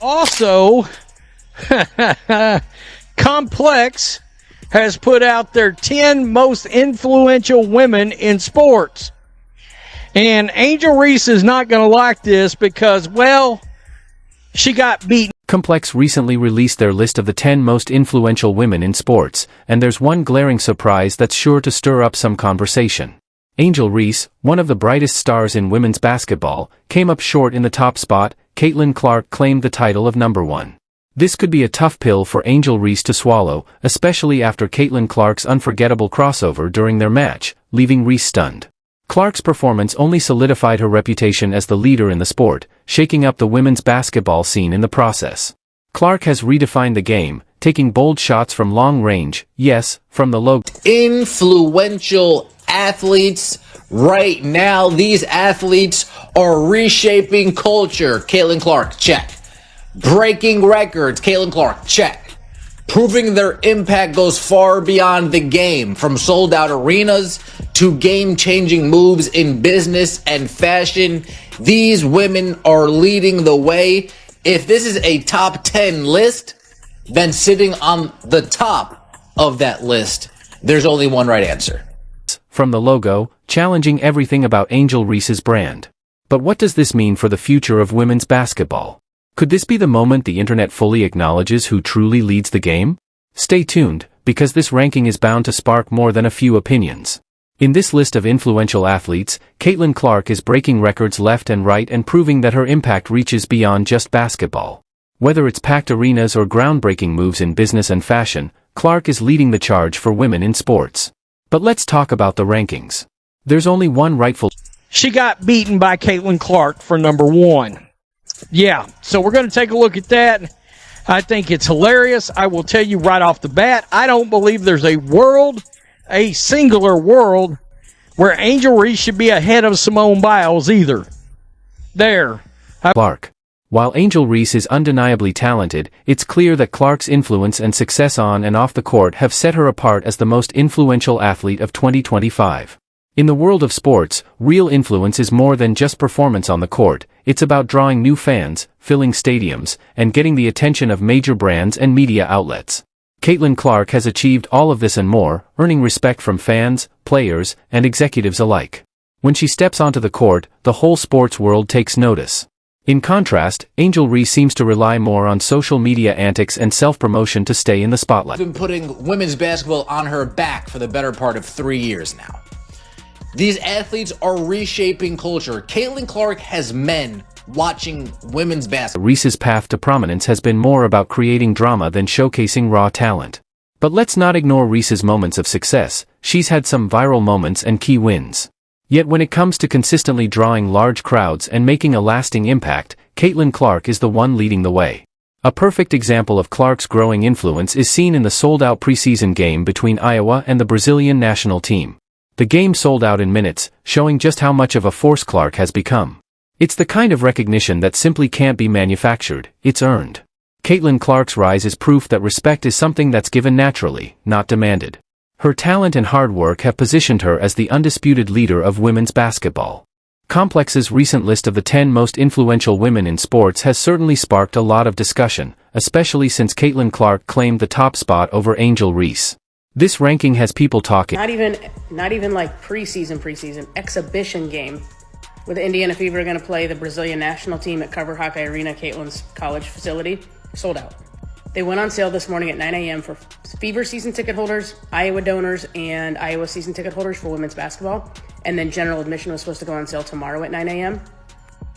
Also, Complex has put out their 10 most influential women in sports. And Angel Reese is not going to like this because, well, she got beaten. Complex recently released their list of the 10 most influential women in sports, and there's one glaring surprise that's sure to stir up some conversation. Angel Reese, one of the brightest stars in women's basketball, came up short in the top spot. Caitlin Clark claimed the title of number 1. This could be a tough pill for Angel Reese to swallow, especially after Caitlin Clark's unforgettable crossover during their match, leaving Reese stunned. Clark's performance only solidified her reputation as the leader in the sport, shaking up the women's basketball scene in the process. Clark has redefined the game, taking bold shots from long range, yes, from the logo. Influential athletes right now. These athletes are reshaping culture. Caitlin Clark, check. Breaking records. Caitlin Clark, check. Proving their impact goes far beyond the game, from sold-out arenas to game-changing moves in business and fashion. These women are leading the way. If this is a top 10 list, then sitting on the top of that list, there's only one right answer. From the logo, challenging everything about Angel Reese's brand. But what does this mean for the future of women's basketball? Could this be the moment the internet fully acknowledges who truly leads the game? Stay tuned, because this ranking is bound to spark more than a few opinions. In this list of influential athletes, Caitlin Clark is breaking records left and right and proving that her impact reaches beyond just basketball. Whether it's packed arenas or groundbreaking moves in business and fashion, Clark is leading the charge for women in sports. But let's talk about the rankings. There's only one rightful. She got beaten by Caitlin Clark for number 1. Yeah, so we're going to take a look at that. I think it's hilarious. I will tell you right off the bat, I don't believe there's a singular world, where Angel Reese should be ahead of Simone Biles either. Clark. While Angel Reese is undeniably talented, it's clear that Clark's influence and success on and off the court have set her apart as the most influential athlete of 2025. In the world of sports, real influence is more than just performance on the court. It's about drawing new fans, filling stadiums, and getting the attention of major brands and media outlets. Caitlin Clark has achieved all of this and more, earning respect from fans, players, and executives alike. When she steps onto the court, the whole sports world takes notice. In contrast, Angel Reese seems to rely more on social media antics and self-promotion to stay in the spotlight. Been putting women's basketball on her back for the better part of 3 years now. These athletes are reshaping culture. Caitlin Clark has men watching women's basketball. Reese's path to prominence has been more about creating drama than showcasing raw talent. But let's not ignore Reese's moments of success. She's had some viral moments and key wins. Yet when it comes to consistently drawing large crowds and making a lasting impact, Caitlin Clark is the one leading the way. A perfect example of Clark's growing influence is seen in the sold-out preseason game between Iowa and the Brazilian national team. The game sold out in minutes, showing just how much of a force Clark has become. It's the kind of recognition that simply can't be manufactured, it's earned. Caitlin Clark's rise is proof that respect is something that's given naturally, not demanded. Her talent and hard work have positioned her as the undisputed leader of women's basketball. Complex's recent list of the 10 most influential women in sports has certainly sparked a lot of discussion, especially since Caitlin Clark claimed the top spot over Angel Reese. This ranking has people talking. Not even like preseason, exhibition game with the Indiana Fever are going to play the Brazilian national team at Cover Hawkeye Arena, Caitlin's college facility. Sold out. They went on sale this morning at 9 a.m. for Fever season ticket holders, Iowa donors, and Iowa season ticket holders for women's basketball. And then general admission was supposed to go on sale tomorrow at 9 a.m.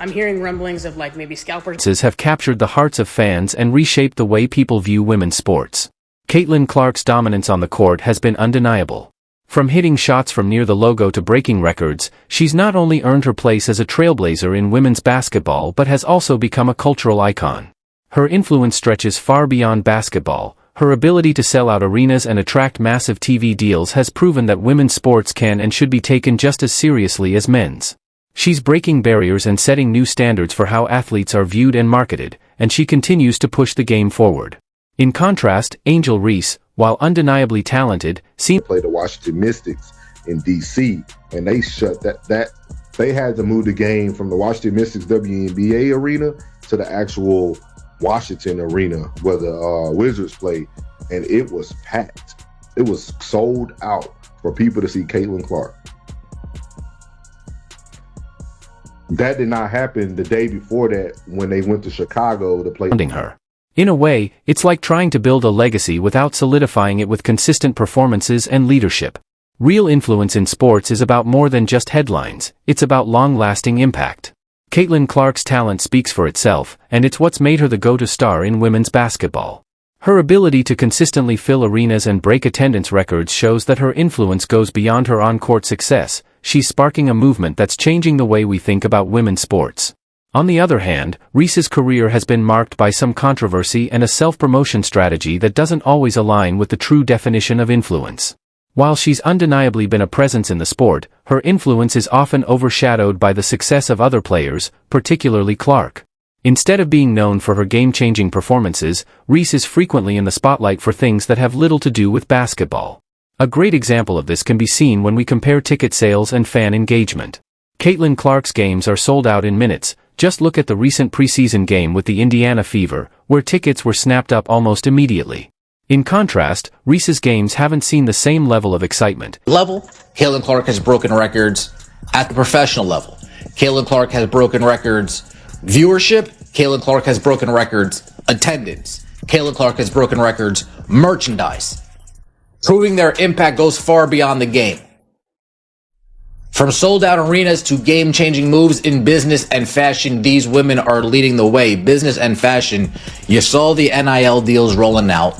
I'm hearing rumblings of like maybe scalpers have captured the hearts of fans and reshaped the way people view women's sports. Caitlin Clark's dominance on the court has been undeniable. From hitting shots from near the logo to breaking records, she's not only earned her place as a trailblazer in women's basketball but has also become a cultural icon. Her influence stretches far beyond basketball. Her ability to sell out arenas and attract massive TV deals has proven that women's sports can and should be taken just as seriously as men's. She's breaking barriers and setting new standards for how athletes are viewed and marketed, and she continues to push the game forward. In contrast, Angel Reese, while undeniably talented, seemed to play the Washington Mystics in D.C., and they shut that. They had to move the game from the Washington Mystics WNBA arena to the actual Washington Arena where the Wizards played, and it was packed. It was sold out for people to see Caitlin Clark. That did not happen the day before that when they went to Chicago to play. Her. In a way, it's like trying to build a legacy without solidifying it with consistent performances and leadership. Real influence in sports is about more than just headlines, it's about long-lasting impact. Caitlin Clark's talent speaks for itself, and it's what's made her the go-to star in women's basketball. Her ability to consistently fill arenas and break attendance records shows that her influence goes beyond her on-court success. She's sparking a movement that's changing the way we think about women's sports. On the other hand, Reese's career has been marked by some controversy and a self-promotion strategy that doesn't always align with the true definition of influence. While she's undeniably been a presence in the sport, her influence is often overshadowed by the success of other players, particularly Clark. Instead of being known for her game-changing performances, Reese is frequently in the spotlight for things that have little to do with basketball. A great example of this can be seen when we compare ticket sales and fan engagement. Caitlin Clark's games are sold out in minutes. Just look at the recent preseason game with the Indiana Fever, where tickets were snapped up almost immediately. In contrast, Reese's games haven't seen the same level of excitement. Caitlin Clark has broken records at the professional level. Caitlin Clark has broken records viewership. Caitlin Clark has broken records attendance. Caitlin Clark has broken records merchandise. Proving their impact goes far beyond the game. From sold-out arenas to game-changing moves in business and fashion, these women are leading the way. Business and fashion, you saw the NIL deals rolling out.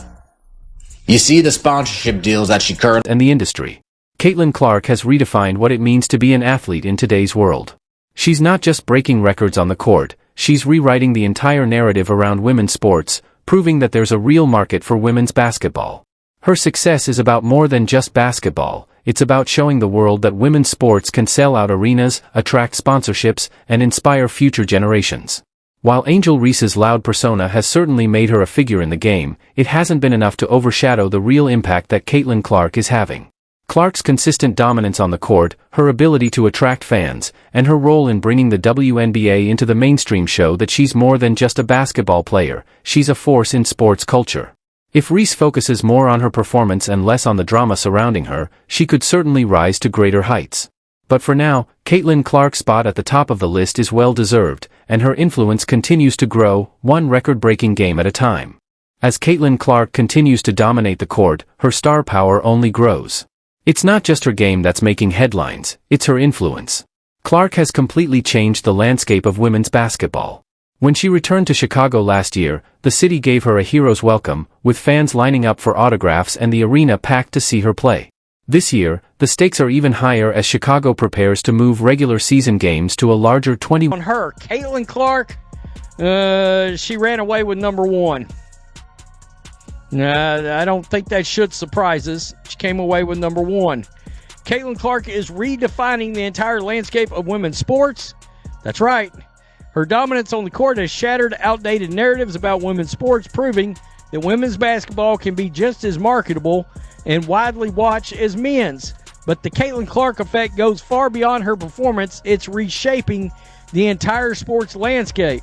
You see the sponsorship deals that she currently... And the industry. Caitlin Clark has redefined what it means to be an athlete in today's world. She's not just breaking records on the court, she's rewriting the entire narrative around women's sports, proving that there's a real market for women's basketball. Her success is about more than just basketball. It's about showing the world that women's sports can sell out arenas, attract sponsorships, and inspire future generations. While Angel Reese's loud persona has certainly made her a figure in the game, it hasn't been enough to overshadow the real impact that Caitlin Clark is having. Clark's consistent dominance on the court, her ability to attract fans, and her role in bringing the WNBA into the mainstream show that she's more than just a basketball player, she's a force in sports culture. If Reese focuses more on her performance and less on the drama surrounding her, she could certainly rise to greater heights. But for now, Caitlin Clark's spot at the top of the list is well-deserved, and her influence continues to grow, one record-breaking game at a time. As Caitlin Clark continues to dominate the court, her star power only grows. It's not just her game that's making headlines, it's her influence. Clark has completely changed the landscape of women's basketball. When she returned to Chicago last year, the city gave her a hero's welcome, with fans lining up for autographs and the arena packed to see her play. This year, the stakes are even higher as Chicago prepares to move regular season games to a larger 20... On her, Caitlin Clark, she ran away with number one. I don't think that should surprise us. She came away with number one. Caitlin Clark is redefining the entire landscape of women's sports. That's right. Her dominance on the court has shattered outdated narratives about women's sports, proving that women's basketball can be just as marketable and widely watched as men's. But the Caitlin Clark effect goes far beyond her performance. It's reshaping the entire sports landscape.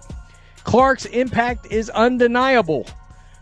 Clark's impact is undeniable.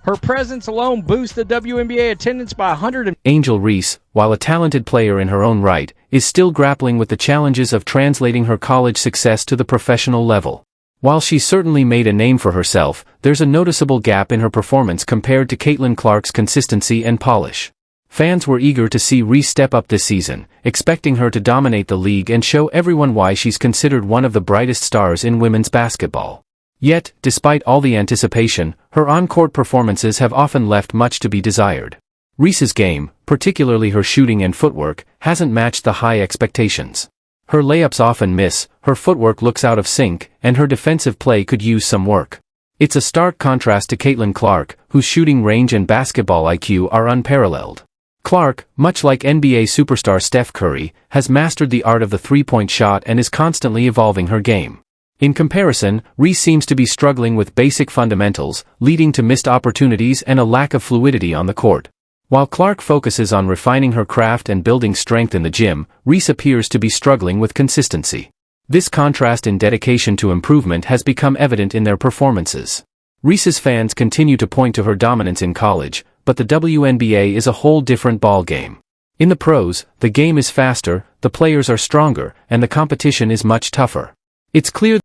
Her presence alone boosts the WNBA attendance by 100. Angel Reese, while a talented player in her own right, is still grappling with the challenges of translating her college success to the professional level. While she's certainly made a name for herself, there's a noticeable gap in her performance compared to Caitlin Clark's consistency and polish. Fans were eager to see Reese step up this season, expecting her to dominate the league and show everyone why she's considered one of the brightest stars in women's basketball. Yet, despite all the anticipation, her on-court performances have often left much to be desired. Reese's game, particularly her shooting and footwork, hasn't matched the high expectations. Her layups often miss, her footwork looks out of sync, and her defensive play could use some work. It's a stark contrast to Caitlin Clark, whose shooting range and basketball IQ are unparalleled. Clark, much like NBA superstar Steph Curry, has mastered the art of the three-point shot and is constantly evolving her game. In comparison, Reese seems to be struggling with basic fundamentals, leading to missed opportunities and a lack of fluidity on the court. While Clark focuses on refining her craft and building strength in the gym, Reese appears to be struggling with consistency. This contrast in dedication to improvement has become evident in their performances. Reese's fans continue to point to her dominance in college, but the WNBA is a whole different ballgame. In the pros, the game is faster, the players are stronger, and the competition is much tougher. It's clear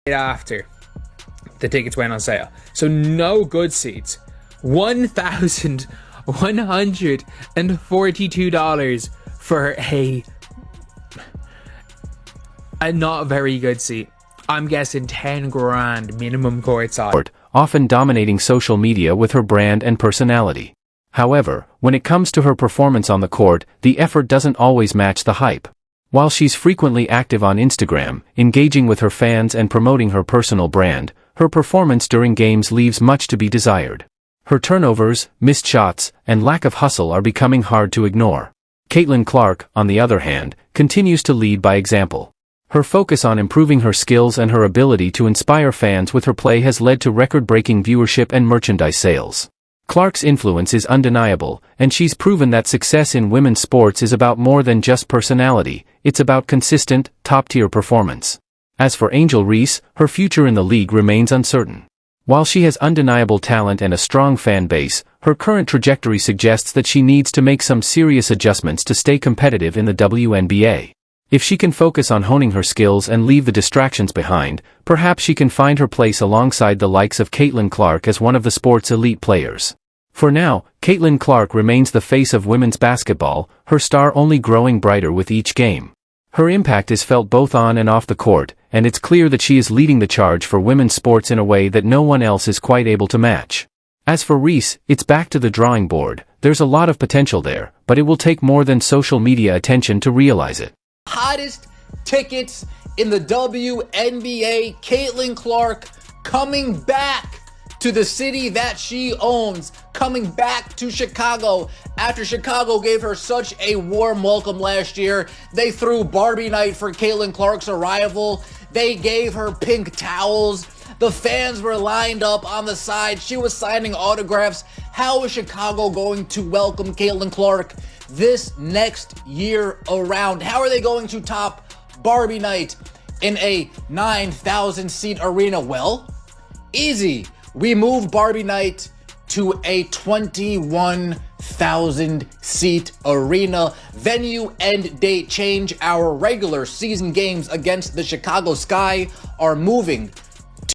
after the tickets went on sale. So no good seats. $1,142 for a not very good seat. I'm guessing 10 grand minimum courtside. Often dominating social media with her brand and personality. However, when it comes to her performance on the court, the effort doesn't always match the hype. While she's frequently active on Instagram, engaging with her fans and promoting her personal brand, her performance during games leaves much to be desired. Her turnovers, missed shots, and lack of hustle are becoming hard to ignore. Caitlin Clark, on the other hand, continues to lead by example. Her focus on improving her skills and her ability to inspire fans with her play has led to record-breaking viewership and merchandise sales. Clark's influence is undeniable, and she's proven that success in women's sports is about more than just personality, it's about consistent, top-tier performance. As for Angel Reese, her future in the league remains uncertain. While she has undeniable talent and a strong fan base, her current trajectory suggests that she needs to make some serious adjustments to stay competitive in the WNBA. If she can focus on honing her skills and leave the distractions behind, perhaps she can find her place alongside the likes of Caitlin Clark as one of the sport's elite players. For now, Caitlin Clark remains the face of women's basketball, her star only growing brighter with each game. Her impact is felt both on and off the court, and it's clear that she is leading the charge for women's sports in a way that no one else is quite able to match. As for Reese, it's back to the drawing board. There's a lot of potential there, but it will take more than social media attention to realize it. Hottest tickets in the WNBA, Caitlin Clark coming back to the city that she owns, coming back to Chicago after Chicago gave her such a warm welcome last year. They threw Barbie night for Caitlin Clark's arrival. They gave her pink towels. The fans were lined up on the side. She was signing autographs. How is Chicago going to welcome Caitlin Clark this next year around? How are they going to top Barbie night in a 9,000 seat arena? Well, easy. We moved Barbie night to a 21,000 seat arena. Venue and date change. Our regular season games against the Chicago Sky are moving